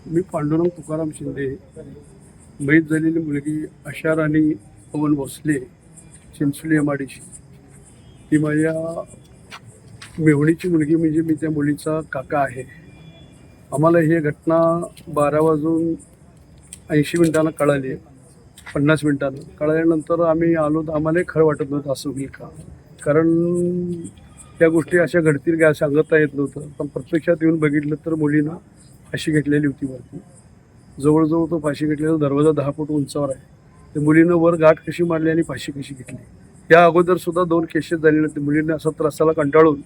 मी पांडुरंग तुकाराम शिंदे, मैत झालेली मुलगी आशा राणी पवन भोसले, चिंचोली MIDC. ती माझ्या मेव्हणीची मुलगी, म्हणजे मी त्या मुलीचा काका आहे. आम्हाला ही घटना 12:80 कळाली, 50 मिनिटानं कळल्यानंतर आम्ही आलो तर आम्हालाही खरं वाटत नव्हतं असं होईल का, कारण त्या गोष्टी अशा घडतील का सांगता येत नव्हतं. पण प्रत्यक्षात येऊन बघितलं तर मुलीनं फाशी घेतलेली होती वरती. जवळजवळ तो फाशी घेतलेला दरवाजा 10 फूट उंचावर आहे. त्या मुलीनं वर गाठ कशी मारली आणि फाशी कशी घेतली. या अगोदर सुद्धा 2 केसेस झालेले होते. मुलीने असा त्रासाला कंटाळून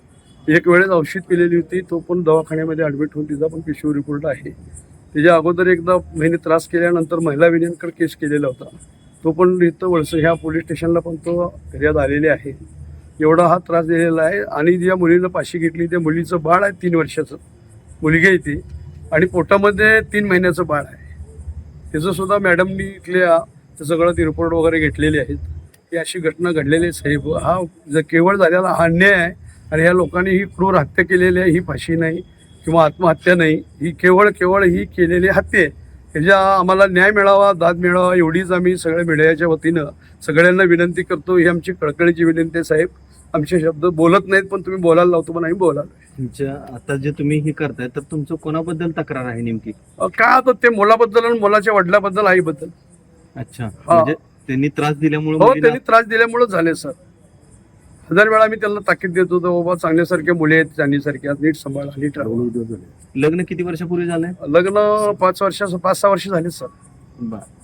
एक वेळेस औषध पिलेली होती, तो पण दवाखान्यामध्ये ॲडमिट होऊन तिचा पण PCO रिपोर्ट आहे. त्याच्या अगोदर एकदा महिने त्रास केल्यानंतर महिला विनयनकर केस केलेला होता, तो पण इथं वळसं ह्या पोलीस स्टेशनला पण तो फिर्याद आलेली आहे. एवढा हा त्रास दिलेला आहे. आणि ज्या मुलीनं फाशी घेतली त्या मुलीचं बाळ आहे, 3 वर्षाचं मुलगी आहे ती, आणि पोटामध्ये 3 महिन्याचं बाळ आहे. त्याचं सुद्धा मॅडमनी इथल्या सगळं ते रिपोर्ट वगैरे घेतलेले आहेत. ही अशी घटना घडलेली आहे साहेब. हा केवळ झालेला हा अन्याय आहे, आणि ह्या लोकांनी ही क्रूर हत्या केलेली आहे. ही फाशी नाही किंवा आत्महत्या नाही, ही केवळ ही केलेली हत्या आहे. ह्याच्या आम्हाला न्याय मिळावा, दाद मिळावा, एवढीच आम्ही सगळ्या मीडियाच्या वतीनं सगळ्यांना विनंती करतो. ही आमची कळकळीची विनंती आहे साहेब. आमचे शब्द बोलत नाहीत, पण तुम्ही बोलायला लावतो, पण आम्ही बोलालो. तुमच्या आता जे तुम्ही हे करताय तर तुमचं कोणाबद्दल तक्रार आहे नेमकी? काय आता ते मुलाबद्दल आणि मुलाच्या वडिलाबद्दल, आईबद्दल. अच्छा, म्हणजे त्यांनी त्रास दिल्यामुळे हो, त्यांनी त्रास दिल्यामुळे झाले सर. 1000 वेळा मी त्यांना ताकीद देत होतो, बाबा चांगल्यासारख्या मुली आहेत, चांगल्यासारख्या नीट सांभाळा, नीट राहा. लग्न किती वर्षापूर्वी झालंय? लग्न 5-6 वर्ष झाले सर.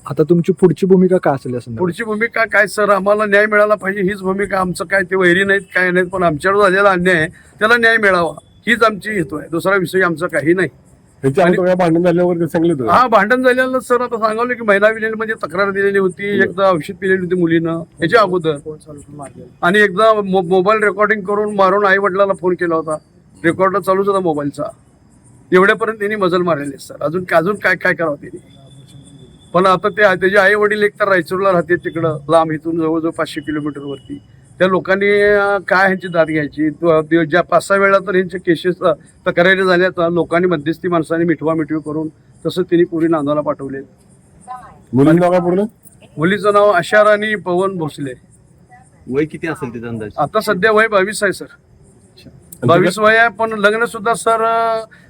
आता तुमची पुढची भूमिका काय असेल असं? पुढची भूमिका काय सर, आम्हाला न्याय मिळाला पाहिजे, हीच भूमिका. आमचं काय ते वैरी नाहीत, काय नाहीत, पण आमच्यावर झालेला अन्याय आहे त्याला न्याय मिळावा, हीच आमची हेतू आहे. दुसरा विषय आमचा काही नाही. भांडण झाल्यावर सांगितलं हा, भांडण झालेलं सर. आता सांगावलं की महिला विलेमध्ये तक्रार दिलेली होती, एकदा औषध पिलेली होती मुलीनं याच्या अगोदर, आणि एकदा मोबाईल रेकॉर्डिंग करून मारून आई वडिलांना फोन केला होता, रेकॉर्डर चालूच होता मोबाईलचा. एवढ्यापर्यंत त्यांनी मजल मारलेले सर. अजून काय करावं त्यांनी. पण आता त्याचे आई वडील एकतर रायचूरला राहते, तिकडं लांब, इथून जवळजवळ 500 किलोमीटरवरती. त्या लोकांनी काय ह्यांची दाद घ्यायची. ज्या 5-6 वेळा तर ह्यांच्या केसेस तक्रारी झाल्या, तर लोकांनी मध्यस्थी माणसांनी मिठवी करून तसं तिने पुरी नांदाला पाठवले. मुलीचं नाव काय पूर्ण? मुलीचं नाव आशा राणी पवन भोसले. वय किती असेल त्याचा अंदाज? आता सध्या वय 22 आहे सर. 22 वय आहे. पण लग्न सुद्धा सर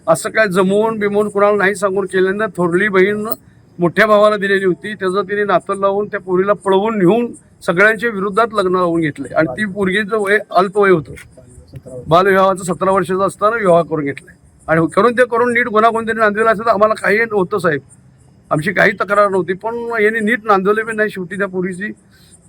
असं काय जमवून बिमवून कुणाला नाही सांगून केल्यानंतर थोरली बहीण मोठ्या भावाला दिलेली होती, त्याचं तिने नातं लावून त्या पोरीला पळवून नेऊन सगळ्यांच्या विरोधात लग्न लावून घेतलंय. आणि ती पोरगीचं वय अल्पवय होतं, बालविवाहाचं 17 वर्षाचं असताना विवाह करून घेतलाय. आणि करून नीट गुन्हा कोणतरी नांदवला असेल तर आम्हाला काही नव्हतं साहेब, आमची काही तक्रार नव्हती. पण यांनी नीट नांदवले बी नाही. शेवटी त्या पोरीची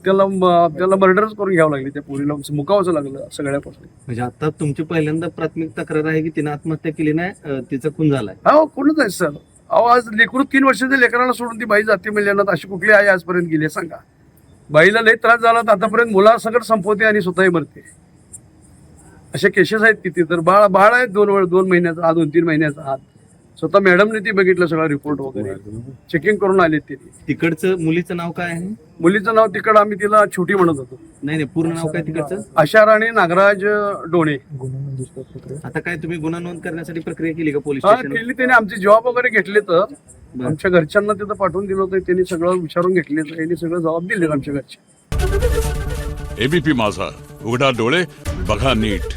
त्याला मर्डरच करून घ्यावं लागली, त्या पोरीला मुकावंच लागलं सगळ्यापासून. म्हणजे आता तुमची पहिल्यांदा प्राथमिक तक्रार आहे की तिने आत्महत्या केली नाही, तिचा खून झालाय? हो, कोणच आहे सर. अहो, आज लेकरू 3 वर्षाच्या लेकराला सोडून ती बाई जाते मिळण्यात, अशी कुठली आई आजपर्यंत गेली सांगा. बाईला लई त्रास झाला तर आतापर्यंत मुलासकट संपवते आणि स्वतःही मरते. अशा केसेस आहेत किती. तर बाळ आहे 2 महिन्याचा आत, 2-3 महिन्याचा आत. स्वतः मॅडमने ती बघितलं सगळा रिपोर्ट वगैरे, चेकिंग करून आले ते. तिकडचं मुलीचं नाव काय आहे? मुलीचं नाव तिकडं आम्ही तिला छोटी म्हणत होतो. नाही, पूर्ण नाव काय तिकडचं? आशा राणी नागराज डोणे. आता काय तुम्ही गुन्हा नोंद करण्यासाठी प्रक्रिया केली का पोलीस हा, स्टेशन? केली. त्याने आमचे जबाब वगैरे घेतले, तर आमच्या घरच्यांना तिथं पाठवून दिलं होतं. त्यांनी सगळं विचारून घेतले, तर यांनी सगळं जबाब दिले आमच्या घरचे. ABP माझा, उघडा डोळे बघा नीट.